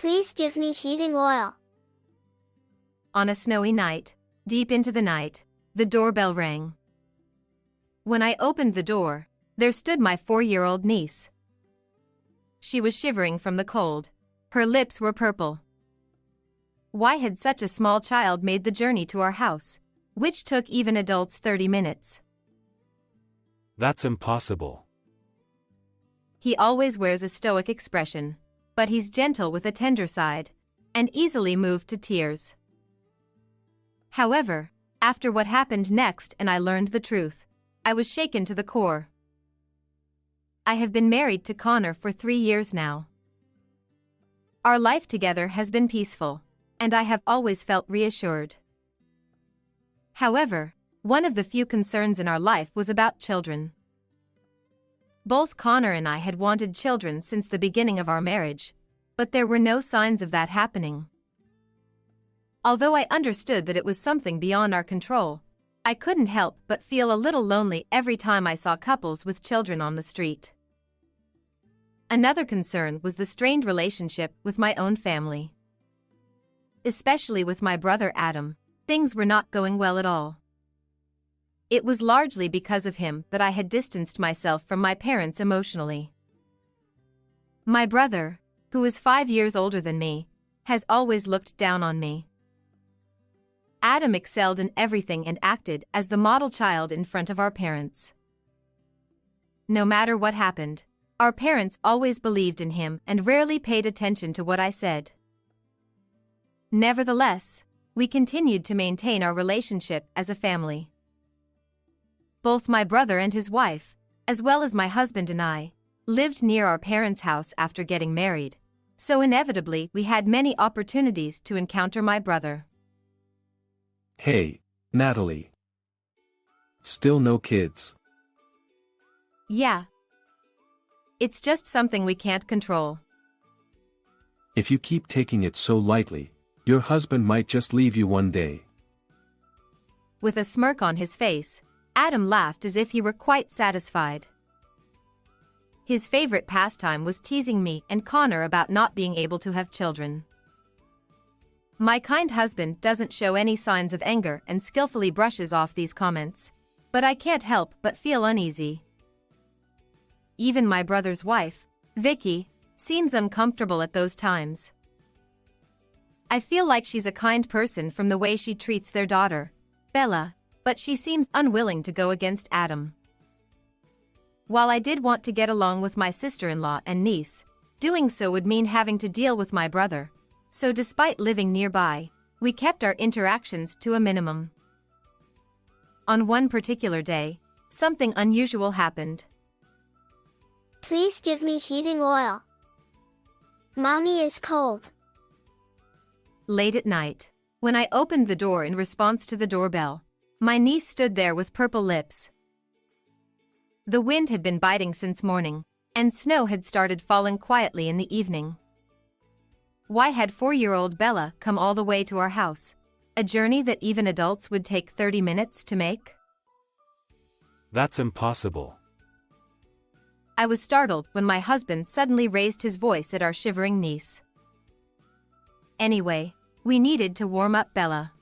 Please give me heating oil. On a snowy night, deep into the night, the doorbell rang. When I opened the door, there stood my 4-year-old niece. She was shivering from the cold. Her lips were purple. Why had such a small child made the journey to our house, which took even adults 30 minutes? That's impossible. He always wears a stoic expression, but he's gentle with a tender side, and easily moved to tears. However, after what happened next and I learned the truth, I was shaken to the core. I have been married to Connor for 3 years now. Our life together has been peaceful, and I have always felt reassured. However, one of the few concerns in our life was about children. Both Connor and I had wanted children since the beginning of our marriage, but there were no signs of that happening. Although I understood that it was something beyond our control, I couldn't help but feel a little lonely every time I saw couples with children on the street. Another concern was the strained relationship with my own family. Especially with my brother Adam, things were not going well at all. It was largely because of him that I had distanced myself from my parents emotionally. My brother, who is 5 years older than me, has always looked down on me. Adam excelled in everything and acted as the model child in front of our parents. No matter what happened, our parents always believed in him and rarely paid attention to what I said. Nevertheless, we continued to maintain our relationship as a family. Both my brother and his wife, as well as my husband and I, lived near our parents' house after getting married, so inevitably we had many opportunities to encounter my brother. Hey, Natalie. Still no kids? Yeah. It's just something we can't control. If you keep taking it so lightly, your husband might just leave you one day. With a smirk on his face, Adam laughed as if he were quite satisfied. His favorite pastime was teasing me and Connor about not being able to have children. My kind husband doesn't show any signs of anger and skillfully brushes off these comments, but I can't help but feel uneasy. Even my brother's wife, Vicky, seems uncomfortable at those times. I feel like she's a kind person from the way she treats their daughter, Bella, but she seems unwilling to go against Adam. While I did want to get along with my sister-in-law and niece, doing so would mean having to deal with my brother. So despite living nearby, we kept our interactions to a minimum. On one particular day, something unusual happened. Please give me heating oil. Mommy is cold. Late at night, when I opened the door in response to the doorbell, my niece stood there with purple lips. The wind had been biting since morning, and snow had started falling quietly in the evening. Why had 4-year-old Bella come all the way to our house, a journey that even adults would take 30 minutes to make? That's impossible. I was startled when my husband suddenly raised his voice at our shivering niece. Anyway, we needed to warm up Bella.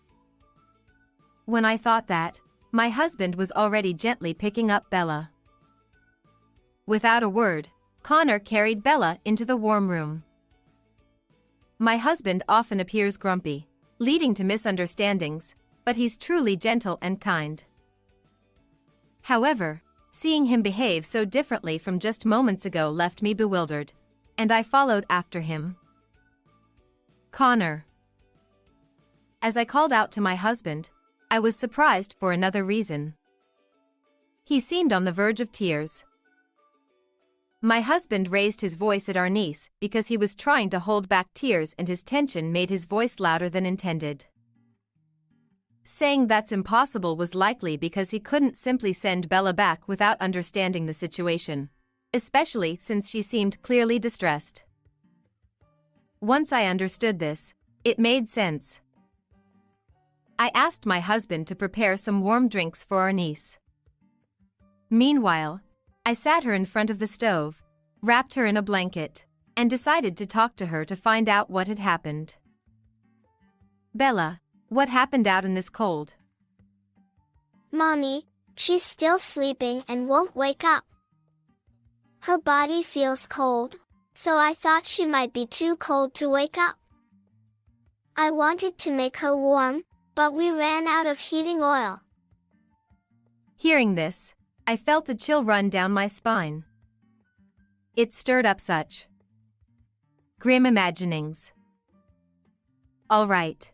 When I thought that, my husband was already gently picking up Bella. Without a word, Connor carried Bella into the warm room. My husband often appears grumpy, leading to misunderstandings, but he's truly gentle and kind. However, seeing him behave so differently from just moments ago left me bewildered, and I followed after him. Connor. As I called out to my husband, I was surprised for another reason. He seemed on the verge of tears. My husband raised his voice at our niece because he was trying to hold back tears and his tension made his voice louder than intended. Saying that's impossible was likely because he couldn't simply send Bella back without understanding the situation, especially since she seemed clearly distressed. Once I understood this, it made sense. I asked my husband to prepare some warm drinks for our niece. Meanwhile, I sat her in front of the stove, wrapped her in a blanket, and decided to talk to her to find out what had happened. Bella, what happened out in this cold? Mommy, she's still sleeping and won't wake up. Her body feels cold, so I thought she might be too cold to wake up. I wanted to make her warm, but we ran out of heating oil. Hearing this, I felt a chill run down my spine. It stirred up such grim imaginings. All right.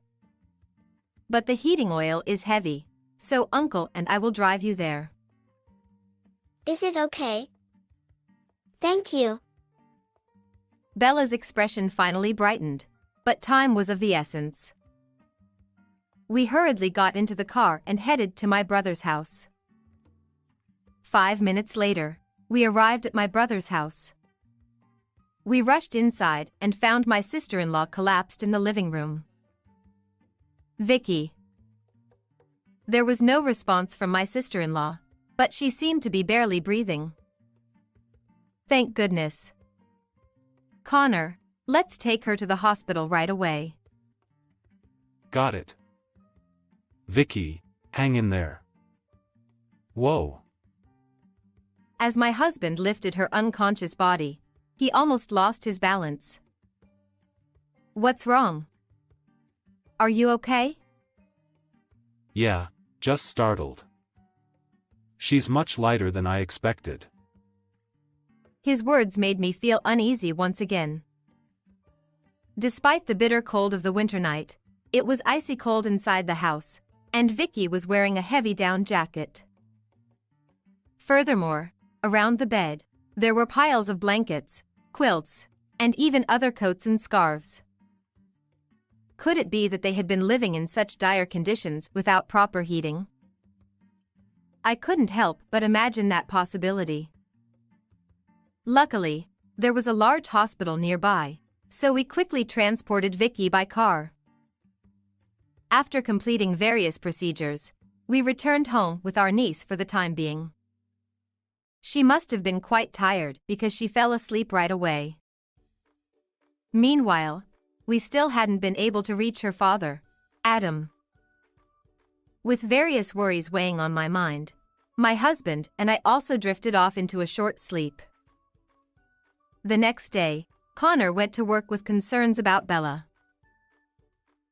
But the heating oil is heavy, so Uncle and I will drive you there. Is it okay? Thank you. Bella's expression finally brightened, but time was of the essence. We hurriedly got into the car and headed to my brother's house. 5 minutes later, we arrived at my brother's house. We rushed inside and found my sister-in-law collapsed in the living room. Vicky. There was no response from my sister-in-law, but she seemed to be barely breathing. Thank goodness. Connor, let's take her to the hospital right away. Got it. Vicky, hang in there. Whoa. As my husband lifted her unconscious body, he almost lost his balance. What's wrong? Are you okay? Yeah, just startled. She's much lighter than I expected. His words made me feel uneasy once again. Despite the bitter cold of the winter night, it was icy cold inside the house, and Vicky was wearing a heavy down jacket. Furthermore, around the bed, there were piles of blankets, quilts, and even other coats and scarves. Could it be that they had been living in such dire conditions without proper heating? I couldn't help but imagine that possibility. Luckily, there was a large hospital nearby, so we quickly transported Vicky by car. After completing various procedures, we returned home with our niece for the time being. She must have been quite tired because she fell asleep right away. Meanwhile, we still hadn't been able to reach her father, Adam. With various worries weighing on my mind, my husband and I also drifted off into a short sleep. The next day, Connor went to work with concerns about Bella.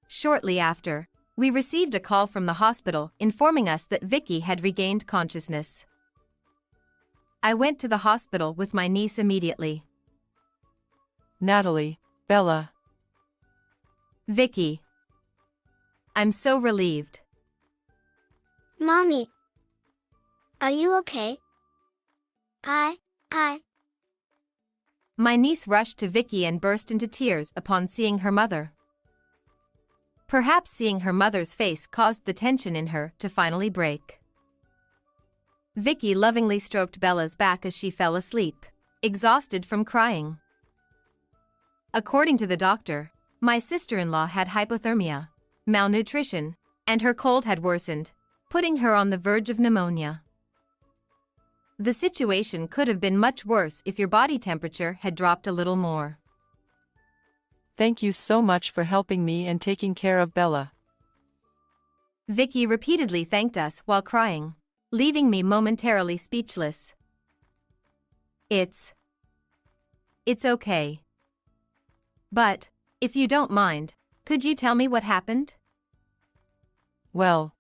Shortly after, we received a call from the hospital informing us that Vicky had regained consciousness. I went to the hospital with my niece immediately. Natalie, Bella. Vicky. I'm so relieved. Mommy. Are you okay? I. My niece rushed to Vicky and burst into tears upon seeing her mother. Perhaps seeing her mother's face caused the tension in her to finally break. Vicky lovingly stroked Bella's back as she fell asleep, exhausted from crying. According to the doctor, my sister-in-law had hypothermia, malnutrition, and her cold had worsened, putting her on the verge of pneumonia. The situation could have been much worse if your body temperature had dropped a little more. Thank you so much for helping me and taking care of Bella. Vicky repeatedly thanked us while crying, leaving me momentarily speechless. It's okay. But, if you don't mind, could you tell me what happened? Well,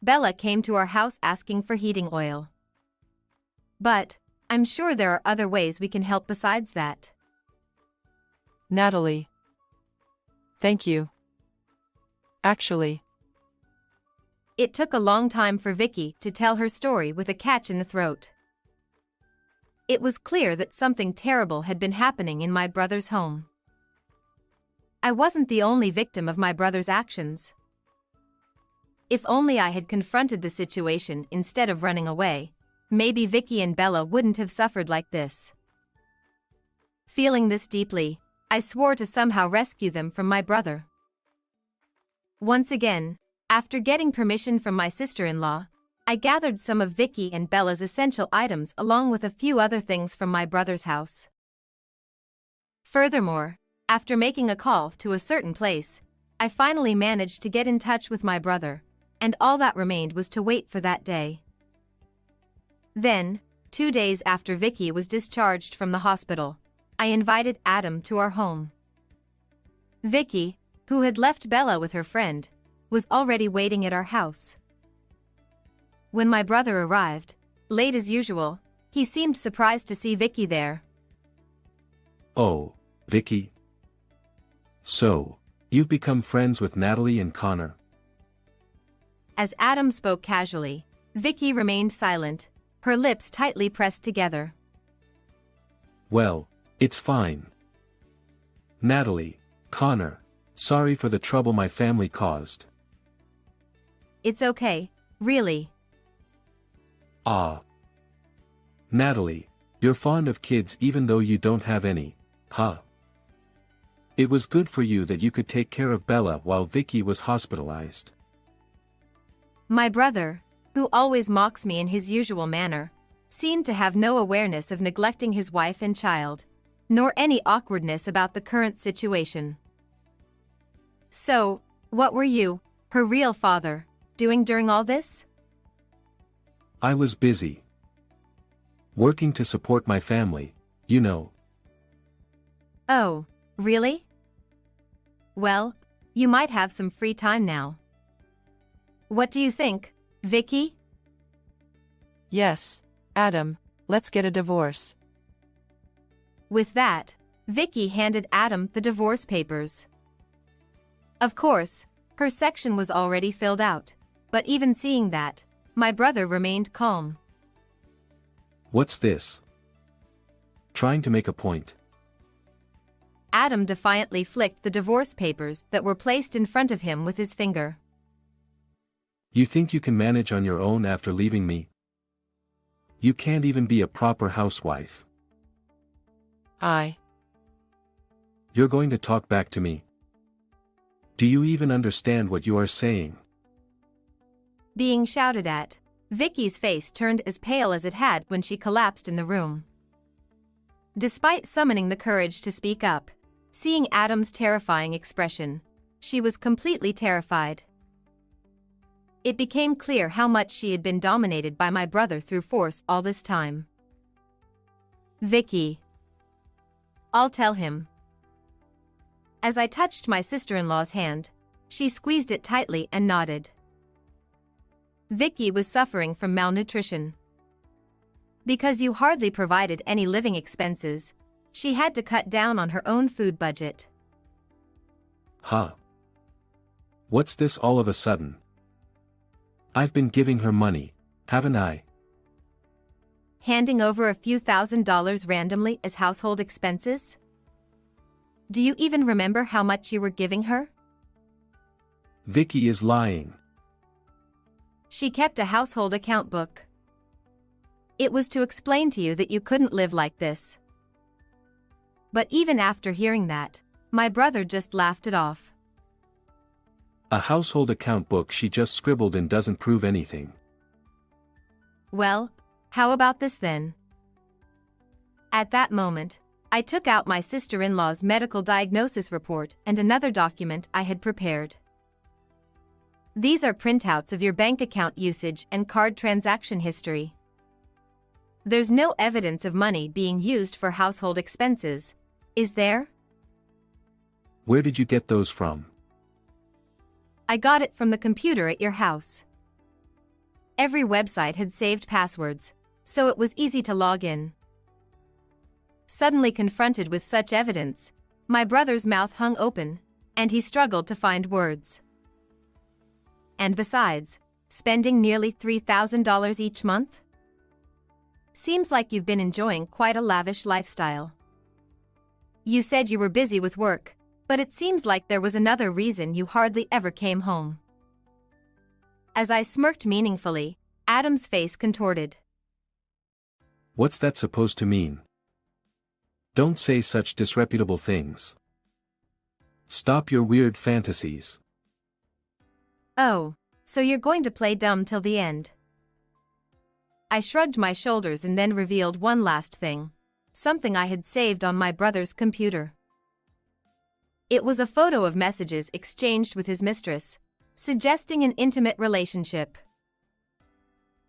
Bella came to our house asking for heating oil. But, I'm sure there are other ways we can help besides that. Natalie. Thank you. Actually, It took a long time for Vicky to tell her story with a catch in the throat. It was clear that something terrible had been happening in my brother's home. I wasn't the only victim of my brother's actions. If only I had confronted the situation instead of running away, maybe Vicky and Bella wouldn't have suffered like this. Feeling this deeply, I swore to somehow rescue them from my brother. Once again, after getting permission from my sister-in-law, I gathered some of Vicky and Bella's essential items along with a few other things from my brother's house. Furthermore, after making a call to a certain place, I finally managed to get in touch with my brother, and all that remained was to wait for that day. Then, 2 days after Vicky was discharged from the hospital, I invited Adam to our home. Vicky, who had left Bella with her friend, was already waiting at our house. When my brother arrived, late as usual, he seemed surprised to see Vicky there. Oh, Vicky. So, you've become friends with Natalie and Connor? As Adam spoke casually, Vicky remained silent, her lips tightly pressed together. Well, it's fine. Natalie, Connor, sorry for the trouble my family caused. It's okay, really. Ah. Natalie, you're fond of kids even though you don't have any, huh? It was good for you that you could take care of Bella while Vicky was hospitalized. My brother, who always mocks me in his usual manner, seemed to have no awareness of neglecting his wife and child, nor any awkwardness about the current situation. So, what were you, her real father, doing during all this? I was busy. Working to support my family, you know. Oh, really? Well, you might have some free time now. What do you think, Vicky? Yes, Adam, let's get a divorce. With that, Vicky handed Adam the divorce papers. Of course, her section was already filled out, but even seeing that, my brother remained calm. What's this? Trying to make a point. Adam defiantly flicked the divorce papers that were placed in front of him with his finger. You think you can manage on your own after leaving me? You can't even be a proper housewife. You're going to talk back to me? Do you even understand what you are saying? Being shouted at, Vicky's face turned as pale as it had when she collapsed in the room. Despite summoning the courage to speak up, seeing Adam's terrifying expression, she was completely terrified. It became clear how much she had been dominated by my brother through force all this time. Vicky. I'll tell him. As I touched my sister-in-law's hand, she squeezed it tightly and nodded. Vicky was suffering from malnutrition. Because you hardly provided any living expenses, she had to cut down on her own food budget. Huh? What's this all of a sudden? I've been giving her money, haven't I? Handing over a few $1,000s randomly as household expenses? Do you even remember how much you were giving her? Vicky is lying. She kept a household account book. It was to explain to you that you couldn't live like this. But even after hearing that, my brother just laughed it off. A household account book she just scribbled in doesn't prove anything. Well, how about this then? At that moment, I took out my sister-in-law's medical diagnosis report and another document I had prepared. These are printouts of your bank account usage and card transaction history. There's no evidence of money being used for household expenses, is there? Where did you get those from? I got it from the computer at your house. Every website had saved passwords, so it was easy to log in. Suddenly confronted with such evidence, my brother's mouth hung open, and he struggled to find words. And besides, spending nearly $3,000 each month? Seems like you've been enjoying quite a lavish lifestyle. You said you were busy with work, but it seems like there was another reason you hardly ever came home. As I smirked meaningfully, Adam's face contorted. What's that supposed to mean? Don't say such disreputable things. Stop your weird fantasies. Oh, so you're going to play dumb till the end. I shrugged my shoulders and then revealed one last thing, something I had saved on my brother's computer. It was a photo of messages exchanged with his mistress, suggesting an intimate relationship.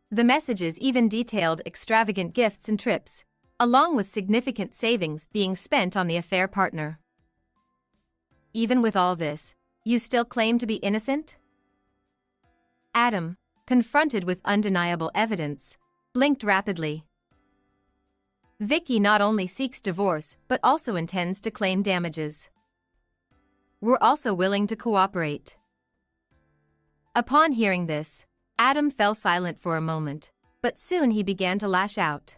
The messages even detailed extravagant gifts and trips, along with significant savings being spent on the affair partner. Even with all this, you still claim to be innocent? Adam, confronted with undeniable evidence, blinked rapidly. Vicky not only seeks divorce but also intends to claim damages. We're also willing to cooperate. Upon hearing this, Adam fell silent for a moment, but soon he began to lash out.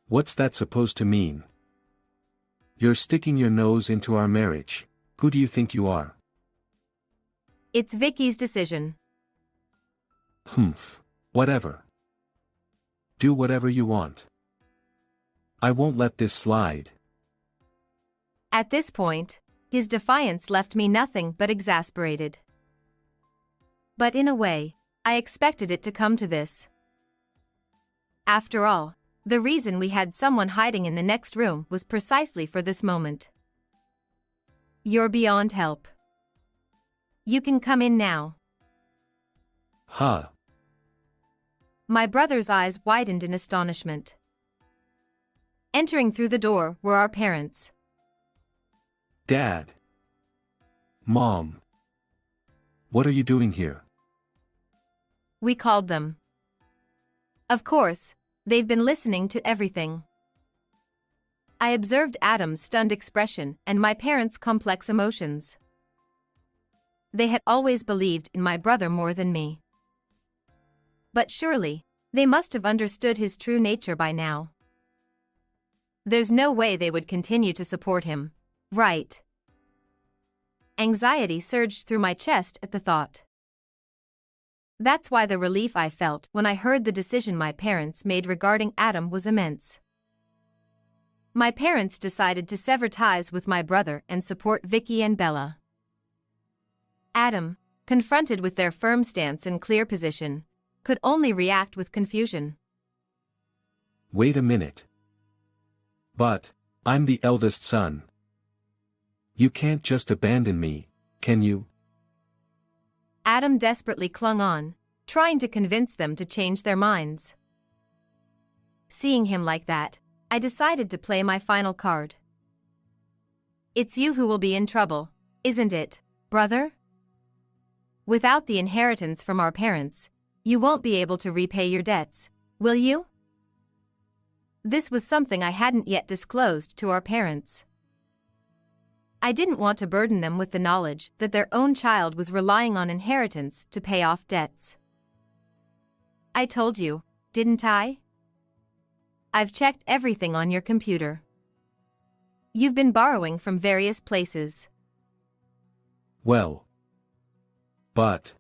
What's that supposed to mean? You're sticking your nose into our marriage. Who do you think you are? It's Vicky's decision. Whatever. Do whatever you want. I won't let this slide. At this point, his defiance left me nothing but exasperated. But in a way, I expected it to come to this. After all, the reason we had someone hiding in the next room was precisely for this moment. You're beyond help. You can come in now. Huh? My brother's eyes widened in astonishment. Entering through the door were our parents. Dad. Mom. What are you doing here? We called them. Of course, they've been listening to everything. I observed Adam's stunned expression and my parents' complex emotions. They had always believed in my brother more than me. But surely, they must have understood his true nature by now. There's no way they would continue to support him, right? Anxiety surged through my chest at the thought. That's why the relief I felt when I heard the decision my parents made regarding Adam was immense. My parents decided to sever ties with my brother and support Vicky and Bella. Adam, confronted with their firm stance and clear position, could only react with confusion. Wait a minute. But, I'm the eldest son. You can't just abandon me, can you? Adam desperately clung on, trying to convince them to change their minds. Seeing him like that, I decided to play my final card. It's you who will be in trouble, isn't it, brother? Without the inheritance from our parents, you won't be able to repay your debts, will you? This was something I hadn't yet disclosed to our parents. I didn't want to burden them with the knowledge that their own child was relying on inheritance to pay off debts. I told you, didn't I? I've checked everything on your computer. You've been borrowing from various places. Well. But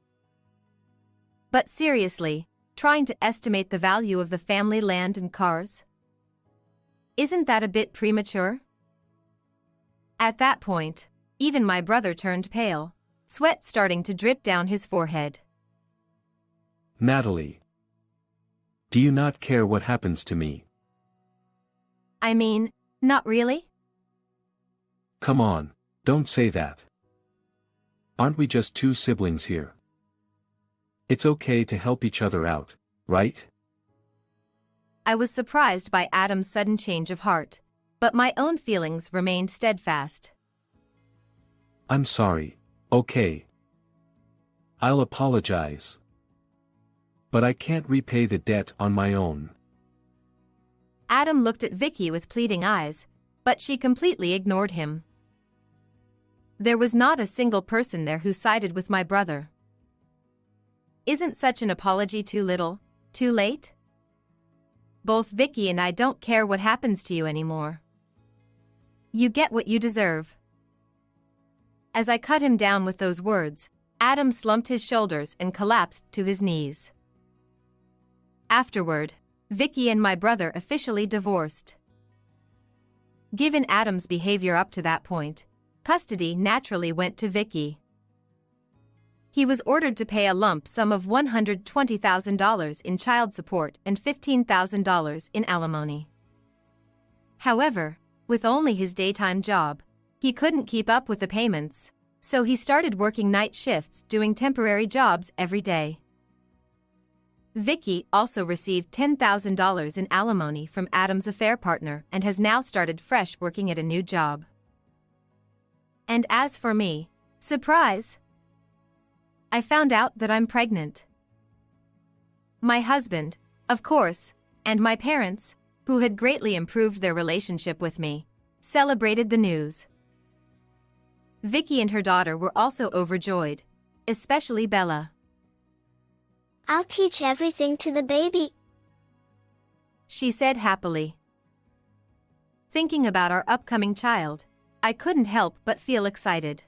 seriously, trying to estimate the value of the family land and cars? Isn't that a bit premature? At that point, even my brother turned pale, sweat starting to drip down his forehead. Natalie. Do you not care what happens to me? I mean, not really? Come on, don't say that. Aren't we just two siblings here? It's okay to help each other out, right? I was surprised by Adam's sudden change of heart, but my own feelings remained steadfast. I'm sorry, okay. I'll apologize. But I can't repay the debt on my own. Adam looked at Vicky with pleading eyes, but she completely ignored him. There was not a single person there who sided with my brother. Isn't such an apology too little, too late? Both Vicky and I don't care what happens to you anymore. You get what you deserve. As I cut him down with those words, Adam slumped his shoulders and collapsed to his knees. Afterward, Vicky and my brother officially divorced. Given Adam's behavior up to that point, custody naturally went to Vicky. He was ordered to pay a lump sum of $120,000 in child support and $15,000 in alimony. However, with only his daytime job, He couldn't keep up with the payments, so he started working night shifts doing temporary jobs every day. Vicky also received $10,000 in alimony from Adam's affair partner and has now started fresh working at a new job. And as for me, surprise! I found out that I'm pregnant. My husband, of course, and my parents, who had greatly improved their relationship with me, celebrated the news. Vicky and her daughter were also overjoyed, especially Bella. I'll teach everything to the baby, she said happily. Thinking about our upcoming child, I couldn't help but feel excited.